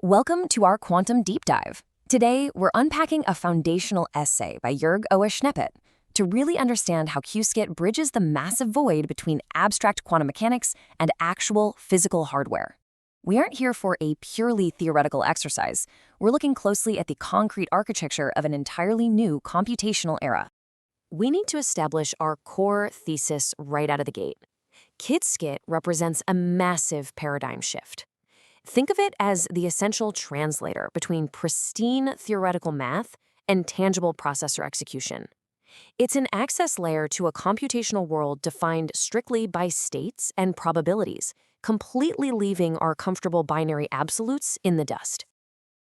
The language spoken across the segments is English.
Welcome to our Quantum Deep Dive. Today, we're unpacking a foundational essay by Jörg Schneppat to really understand how Qiskit bridges the massive void between abstract quantum mechanics and actual physical hardware. We aren't here for a purely theoretical exercise. We're looking closely at the concrete architecture of an entirely new computational era. We need to establish our core thesis right out of the gate. Qiskit represents a massive paradigm shift. Think of it as the essential translator between pristine theoretical math and tangible processor execution. It's an access layer to a computational world defined strictly by states and probabilities, completely leaving our comfortable binary absolutes in the dust.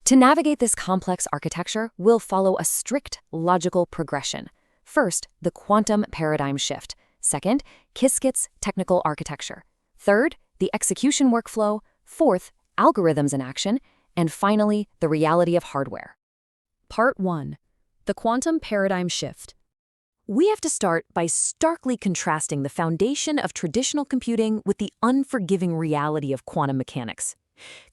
To navigate this complex architecture, we'll follow a strict logical progression. First, the quantum paradigm shift. Second, Qiskit's technical architecture. Third, the execution workflow. Fourth, algorithms in action. And finally, the reality of hardware. Part 1. The quantum paradigm shift. We have to start by starkly contrasting the foundation of traditional computing with the unforgiving reality of quantum mechanics.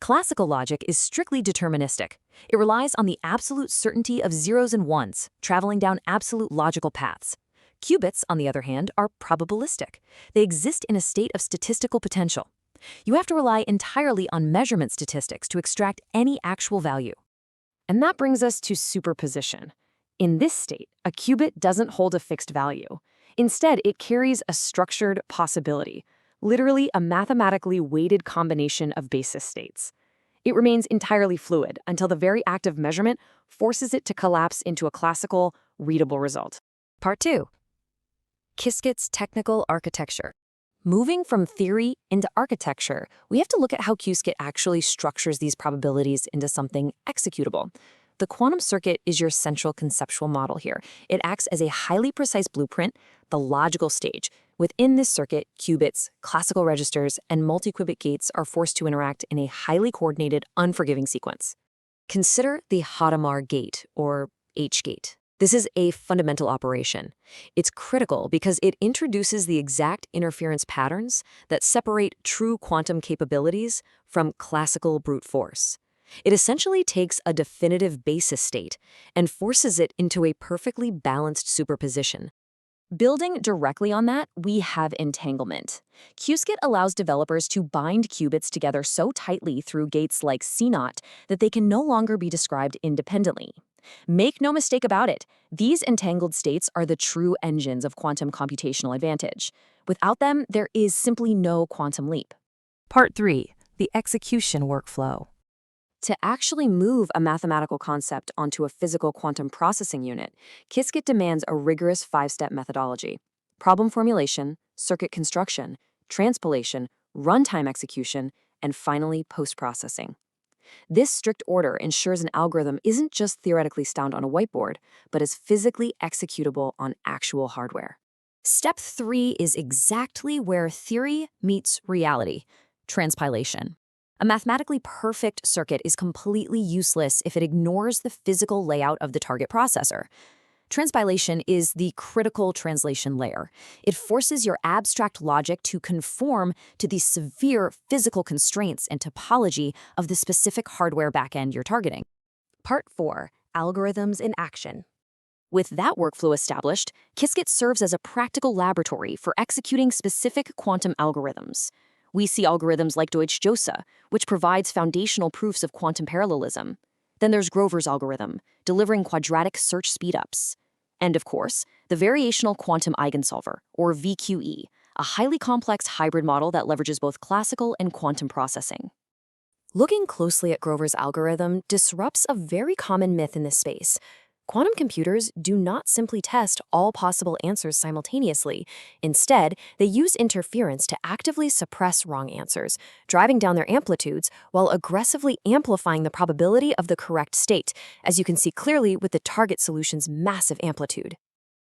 Classical logic is strictly deterministic. It relies on the absolute certainty of zeros and ones, traveling down absolute logical paths. Qubits, on the other hand, are probabilistic. They exist in a state of statistical potential. You have to rely entirely on measurement statistics to extract any actual value. And that brings us to superposition. In this state, a qubit doesn't hold a fixed value. Instead, it carries a structured possibility, literally a mathematically weighted combination of basis states. It remains entirely fluid until the very act of measurement forces it to collapse into a classical, readable result. Part 2. Qiskit's technical architecture. Moving from theory into architecture, we have to look at how Qiskit actually structures these probabilities into something executable. The quantum circuit is your central conceptual model here. It acts as a highly precise blueprint, the logical stage. Within this circuit, qubits, classical registers, and multi-qubit gates are forced to interact in a highly coordinated, unforgiving sequence. Consider the Hadamard gate, or H-gate. This is a fundamental operation. It's critical because it introduces the exact interference patterns that separate true quantum capabilities from classical brute force. It essentially takes a definitive basis state and forces it into a perfectly balanced superposition. Building directly on that, we have entanglement. Qiskit allows developers to bind qubits together so tightly through gates like CNOT that they can no longer be described independently. Make no mistake about it, these entangled states are the true engines of quantum computational advantage. Without them, there is simply no quantum leap. Part 3. The execution workflow. To actually move a mathematical concept onto a physical quantum processing unit, Qiskit demands a rigorous 5-step methodology: problem formulation, circuit construction, transpilation, runtime execution, and finally post-processing. This strict order ensures an algorithm isn't just theoretically sound on a whiteboard, but is physically executable on actual hardware. Step 3 is exactly where theory meets reality: transpilation. A mathematically perfect circuit is completely useless if it ignores the physical layout of the target processor. Transpilation is the critical translation layer. It forces your abstract logic to conform to the severe physical constraints and topology of the specific hardware backend you're targeting. Part 4. Algorithms in action. With that workflow established, Qiskit serves as a practical laboratory for executing specific quantum algorithms. We see algorithms like Deutsch-Jozsa, which provides foundational proofs of quantum parallelism. Then there's Grover's algorithm, delivering quadratic search speedups. And of course, the variational quantum eigensolver, or VQE, a highly complex hybrid model that leverages both classical and quantum processing. Looking closely at Grover's algorithm disrupts a very common myth in this space. Quantum computers do not simply test all possible answers simultaneously. Instead, they use interference to actively suppress wrong answers, driving down their amplitudes while aggressively amplifying the probability of the correct state, as you can see clearly with the target solution's massive amplitude.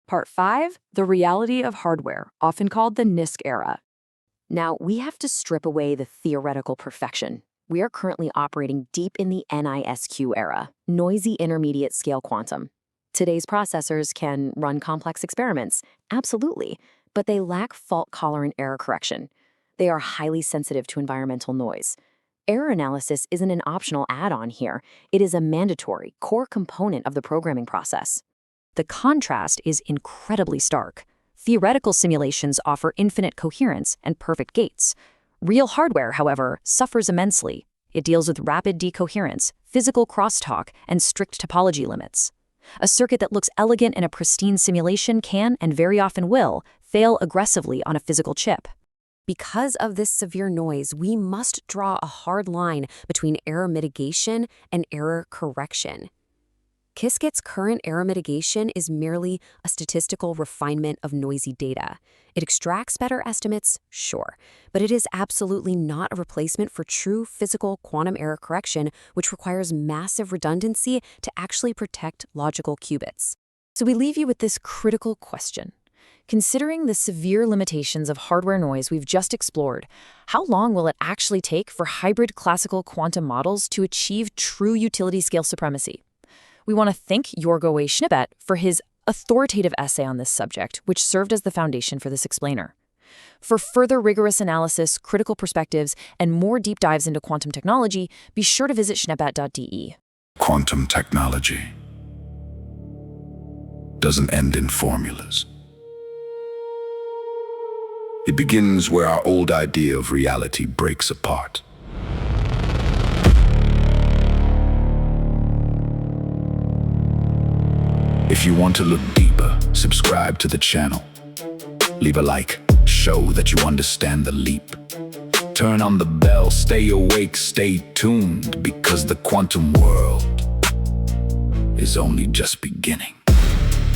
Part 5. The reality of hardware, often called the NISQ era. Now, we have to strip away the theoretical perfection. We are currently operating deep in the NISQ era, noisy intermediate scale quantum. Today's processors can run complex experiments, absolutely, but they lack fault-tolerant error correction. They are highly sensitive to environmental noise. Error analysis isn't an optional add-on here. It is a mandatory, core component of the programming process. The contrast is incredibly stark. Theoretical simulations offer infinite coherence and perfect gates. Real hardware, however, suffers immensely. It deals with rapid decoherence, physical crosstalk, and strict topology limits. A circuit that looks elegant in a pristine simulation can, and very often will, fail aggressively on a physical chip. Because of this severe noise, we must draw a hard line between error mitigation and error correction. Qiskit's current error mitigation is merely a statistical refinement of noisy data. It extracts better estimates, sure, but it is absolutely not a replacement for true physical quantum error correction, which requires massive redundancy to actually protect logical qubits. So we leave you with this critical question. Considering the severe limitations of hardware noise we've just explored, how long will it actually take for hybrid classical quantum models to achieve true utility-scale supremacy? We want to thank Jorgo Schneppat for his authoritative essay on this subject, which served as the foundation for this explainer. For further rigorous analysis, critical perspectives, and more deep dives into quantum technology, be sure to visit schneppat.de. Quantum technology doesn't end in formulas. It begins where our old idea of reality breaks apart. If you want to look deeper, subscribe to the channel. Leave a like, show that you understand the leap. Turn on the bell, stay awake, stay tuned, because the quantum world is only just beginning.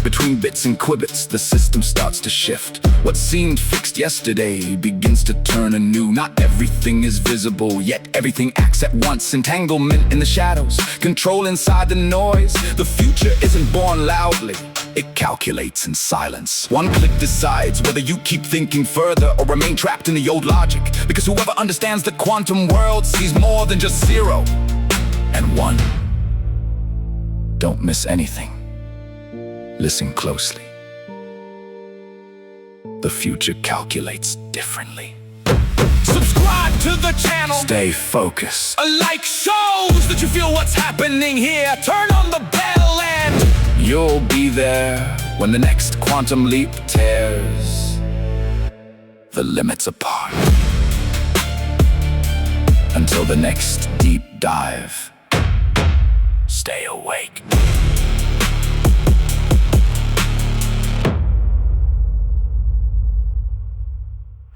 Between bits and qubits, the system starts to shift. What seemed fixed yesterday begins to turn anew. Not everything is visible, yet everything acts at once. Entanglement in the shadows, control inside the noise. The future isn't born loudly, it calculates in silence. One click decides whether you keep thinking further or remain trapped in the old logic. Because whoever understands the quantum world sees more than just 0 and 1. Don't miss anything. Listen closely. The future calculates differently. Subscribe to the channel. Stay focused. A like shows that you feel what's happening here. Turn on the bell and You'll be there when the next quantum leap tears the limits apart. Until the next deep dive, stay awake.